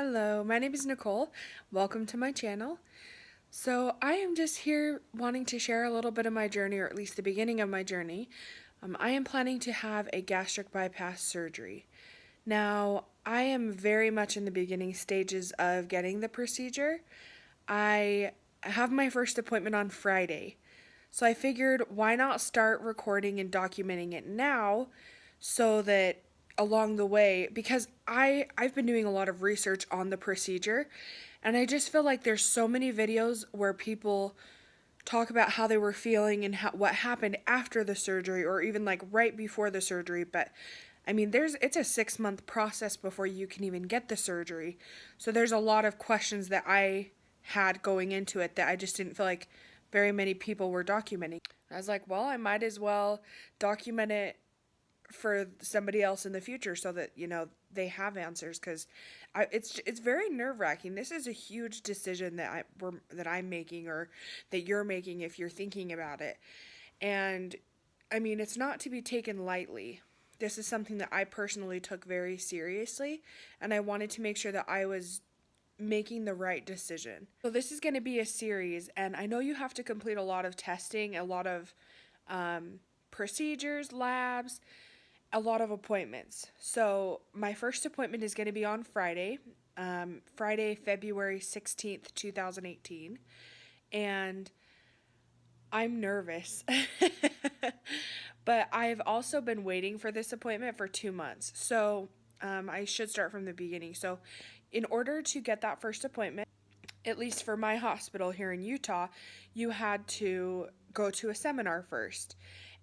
Hello, my name is Nicole. Welcome to my channel. So, I am just here wanting to share a little bit of my journey, or at least the beginning of my journey. I am planning to have a gastric bypass surgery. Now, I am very much in the beginning stages of getting the procedure. I have my first appointment on Friday. So, I figured why not start recording and documenting it now so that along the way, because I've been doing a lot of research on the procedure, and I just feel like there's so many videos where people talk about how they were feeling and what happened after the surgery, or even like right before the surgery. But I mean, it's a 6-month process before you can even get the surgery. So there's a lot of questions that I had going into it that I just didn't feel like very many people were documenting. I was like, well, I might as well document it for somebody else in the future so that they have answers, because it's very nerve-wracking. This is a huge decision that I'm making, or that you're making if you're thinking about it. And I mean, it's not to be taken lightly. This is something that I personally took very seriously, and I wanted to make sure that I was making the right decision. So this is going to be a series, and I know you have to complete a lot of testing, a lot of procedures, labs, a lot of appointments. So my first appointment is going to be on Friday, Friday, February 16th, 2018. And I'm nervous. But I've also been waiting for this appointment for 2 months. So I should start from the beginning. So in order to get that first appointment, at least for my hospital here in Utah, you had to go to a seminar first.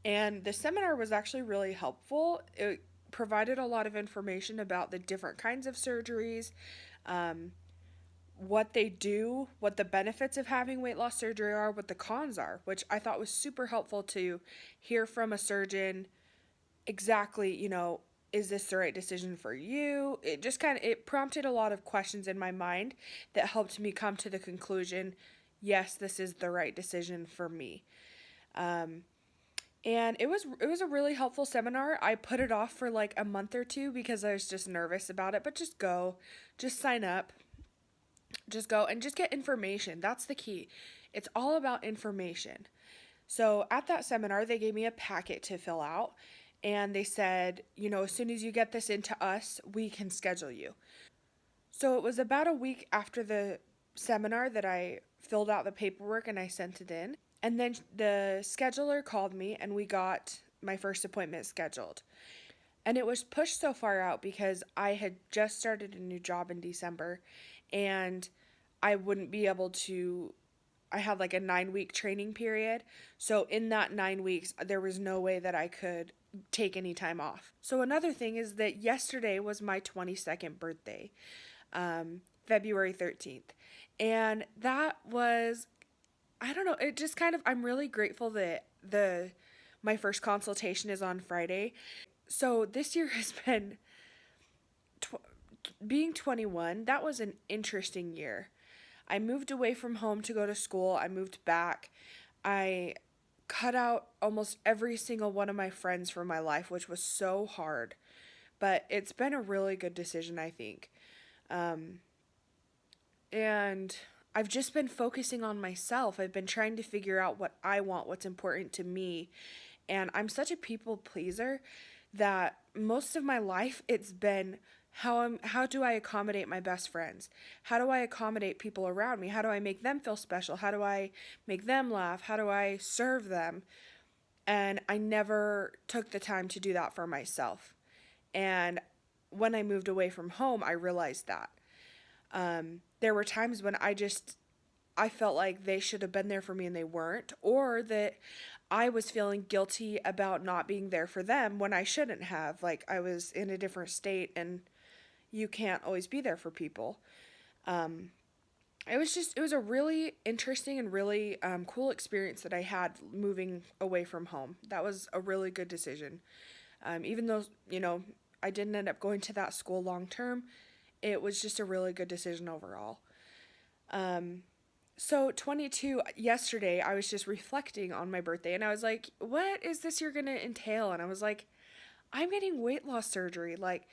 And the seminar was actually really helpful. It provided a lot of information about the different kinds of surgeries, what they do, what the benefits of having weight loss surgery are, what the cons are, which I thought was super helpful to hear from a surgeon exactly, is this the right decision for you? It prompted a lot of questions in my mind that helped me come to the conclusion, yes, this is the right decision for me. And it was a really helpful seminar. I put it off for like a month or two because I was just nervous about it, but just go, just sign up, just go and just get information. That's the key. It's all about information. So at that seminar, they gave me a packet to fill out, and they said, as soon as you get this into us, we can schedule you. So it was about a week after the seminar that I filled out the paperwork and I sent it in. And then the scheduler called me and we got my first appointment scheduled. And it was pushed so far out because I had just started a new job in December, and I wouldn't be able to. I had like a 9-week training period. So in that 9 weeks, there was no way that I could take any time off. So another thing is that yesterday was my 22nd birthday, February 13th. And that was, I don't know, it just kind of, I'm really grateful that my first consultation is on Friday. So this year has been, being 21, that was an interesting year. I moved away from home to go to school. I moved back. I cut out almost every single one of my friends from my life, which was so hard. But it's been a really good decision, I think. And I've just been focusing on myself. I've been trying to figure out what I want, what's important to me. And I'm such a people pleaser that most of my life it's been how do I accommodate my best friends? How do I accommodate people around me? How do I make them feel special? How do I make them laugh? How do I serve them? And I never took the time to do that for myself. And when I moved away from home, I realized that. There were times when I felt like they should have been there for me and they weren't, or that I was feeling guilty about not being there for them when I shouldn't have. Like, I was in a different state and you can't always be there for people. It was a really interesting and really cool experience that I had moving away from home. That was a really good decision. Even though, I didn't end up going to that school long term, it was just a really good decision overall. So 22, yesterday, I was just reflecting on my birthday and I was like, what is this year going to entail? And I was like, I'm getting weight loss surgery. Like,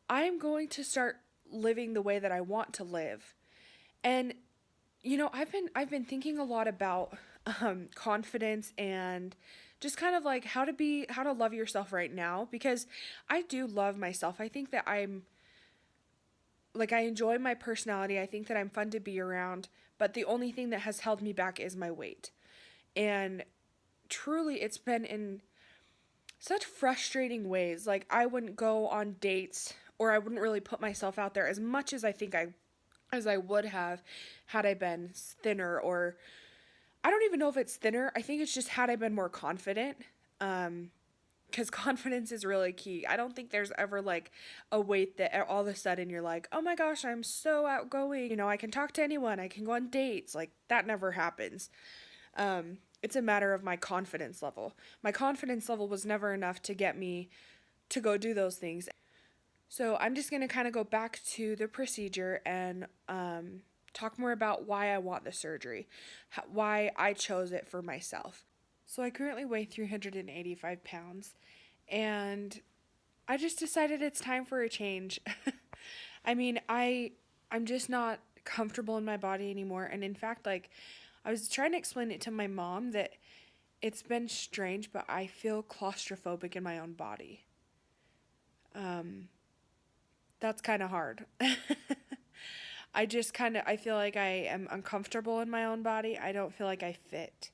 I'm going to start living the way that I want to live. And I've been thinking a lot about confidence and just kind of like how to love yourself right now, because I do love myself. I think that I enjoy my personality. I think that I'm fun to be around, but the only thing that has held me back is my weight. And truly, it's been in such frustrating ways. Like, I wouldn't go on dates, or I wouldn't really put myself out there as much as I would have had I been thinner, or I don't even know if it's thinner. I think it's just had I been more confident. Because confidence is really key. I don't think there's ever like a weight that all of a sudden you're like, oh my gosh, I'm so outgoing. I can talk to anyone. I can go on dates. Like, that never happens. It's a matter of my confidence level. My confidence level was never enough to get me to go do those things. So I'm just going to kind of go back to the procedure and talk more about why I want the surgery, why I chose it for myself. So I currently weigh 385 pounds, and I just decided it's time for a change. I mean, I'm just not comfortable in my body anymore, and in fact, like, I was trying to explain it to my mom that it's been strange, but I feel claustrophobic in my own body. That's kind of hard. I feel like I am uncomfortable in my own body. I don't feel like I fit.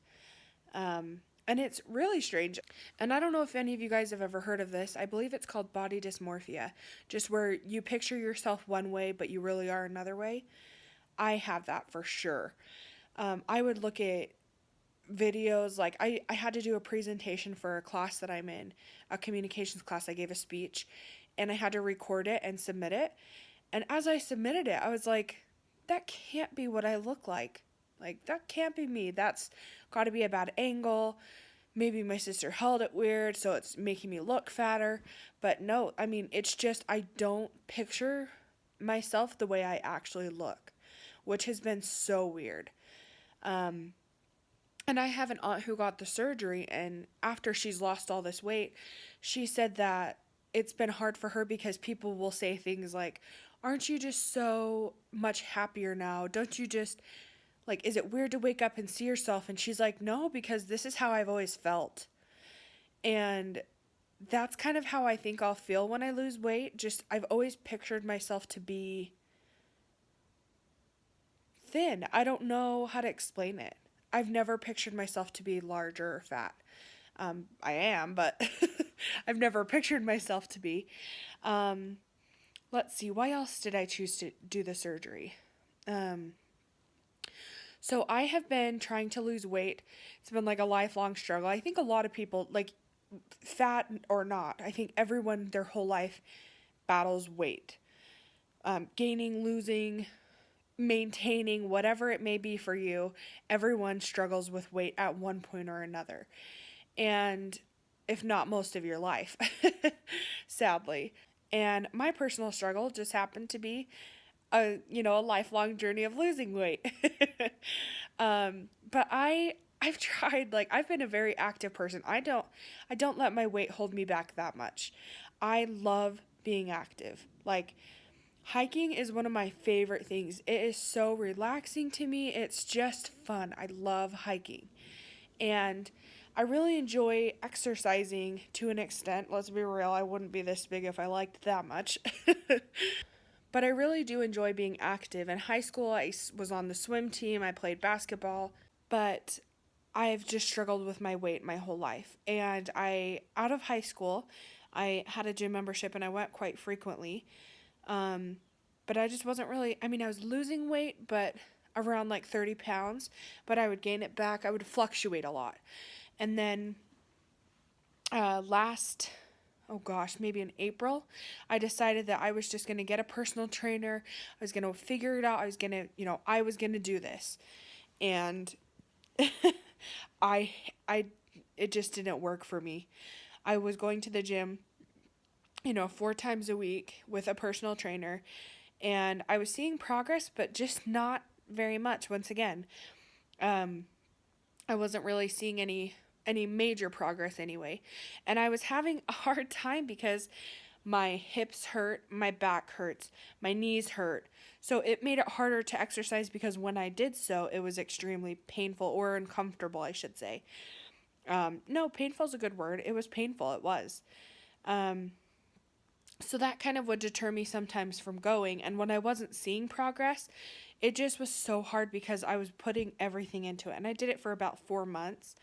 And it's really strange. And I don't know if any of you guys have ever heard of this. I believe it's called body dysmorphia, just where you picture yourself one way, but you really are another way. I have that for sure. I would look at videos, like I had to do a presentation for a class that I'm in, a communications class. I gave a speech, and I had to record it and submit it. And as I submitted it, I was like, that can't be what I look like. Like, that can't be me. That's got to be a bad angle. Maybe my sister held it weird, so it's making me look fatter. But no, I mean, it's just I don't picture myself the way I actually look, which has been so weird. And I have an aunt who got the surgery, and after she's lost all this weight, she said that it's been hard for her because people will say things like, aren't you just so much happier now? Don't you just, like, is it weird to wake up and see yourself? And she's like, no, because this is how I've always felt. And that's kind of how I think I'll feel when I lose weight. Just, I've always pictured myself to be thin. I don't know how to explain it. I've never pictured myself to be larger or fat. I am, but I've never pictured myself to be. Let's see, why else did I choose to do the surgery? So I have been trying to lose weight. It's been like a lifelong struggle. I think a lot of people, like, fat or not, I think everyone their whole life battles weight. Gaining, losing, maintaining, whatever it may be for you, everyone struggles with weight at one point or another. And if not most of your life, sadly. And my personal struggle just happened to be a lifelong journey of losing weight. But I've tried, like, I've been a very active person. I don't let my weight hold me back that much. I love being active. Like, hiking is one of my favorite things. It is so relaxing to me. It's just fun. I love hiking. And I really enjoy exercising to an extent. Let's be real, I wouldn't be this big if I liked that much. But I really do enjoy being active. In high school, I was on the swim team, I played basketball, but I've just struggled with my weight my whole life. And out of high school, I had a gym membership and I went quite frequently. But I just wasn't really, I mean, I was losing weight, but around like 30 pounds, but I would gain it back. I would fluctuate a lot. And then maybe in April, I decided that I was just going to get a personal trainer. I was going to figure it out. I was going to do this. And I, it just didn't work for me. I was going to the gym, 4 times a week with a personal trainer, and I was seeing progress, but just not very much. Once again, I wasn't really seeing any major progress anyway, and I was having a hard time because my hips hurt, my back hurts, my knees hurt. So it made it harder to exercise because when I did so, it was extremely painful or uncomfortable, I should say. No, painful is a good word. It was painful, it was. So that kind of would deter me sometimes from going. And when I wasn't seeing progress, it just was so hard because I was putting everything into it. And I did it for about 4 months.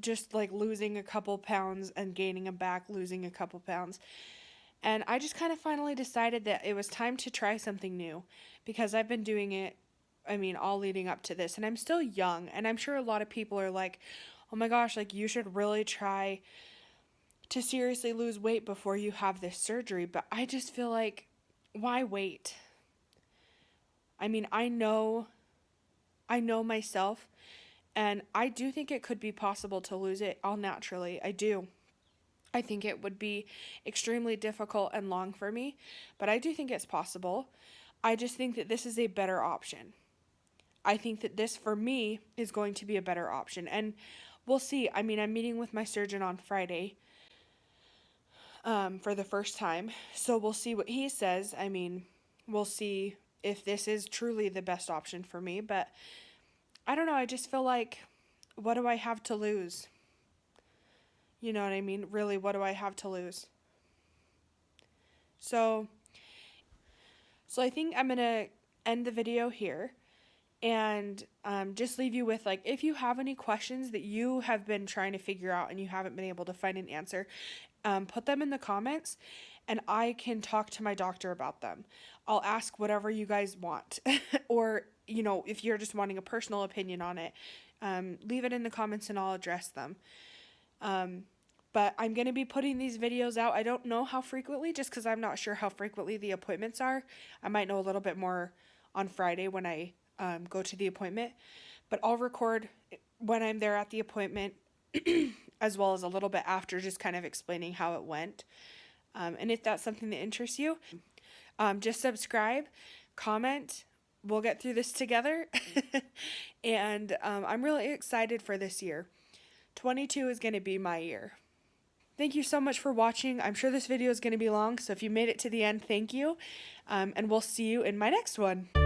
Just like losing a couple pounds and gaining them back, losing a couple pounds. And I just kind of finally decided that it was time to try something new because I've been doing it, I mean, all leading up to this. And I'm still young. And I'm sure a lot of people are like, oh my gosh, like you should really try to seriously lose weight before you have this surgery. But I just feel like, why wait? I mean, I know myself, and I do think it could be possible to lose it all naturally. I do. I think it would be extremely difficult and long for me, but I do think it's possible. I just think that this is a better option. I think that this, for me, is going to be a better option. And we'll see. I mean, I'm meeting with my surgeon on Friday for the first time. So we'll see what he says. I mean, we'll see if this is truly the best option for me. But I don't know. I just feel like, what do I have to lose? You know what I mean? Really, what do I have to lose? So I think I'm going to end the video here and just leave you with, like, if you have any questions that you have been trying to figure out and you haven't been able to find an answer, put them in the comments and I can talk to my doctor about them. I'll ask whatever you guys want. Or, you know, if you're just wanting a personal opinion on it, leave it in the comments and I'll address them. But I'm going to be putting these videos out. I don't know how frequently, just because I'm not sure how frequently the appointments are. I might know a little bit more on Friday when I go to the appointment. But I'll record when I'm there at the appointment, as well as a little bit after, just kind of explaining how it went. And if that's something that interests you, just subscribe, comment. We'll get through this together. And I'm really excited for this year. 22 is going to be my year. Thank you so much for watching. I'm sure this video is going to be long, so if you made it to the end, thank you. And we'll see you in my next one.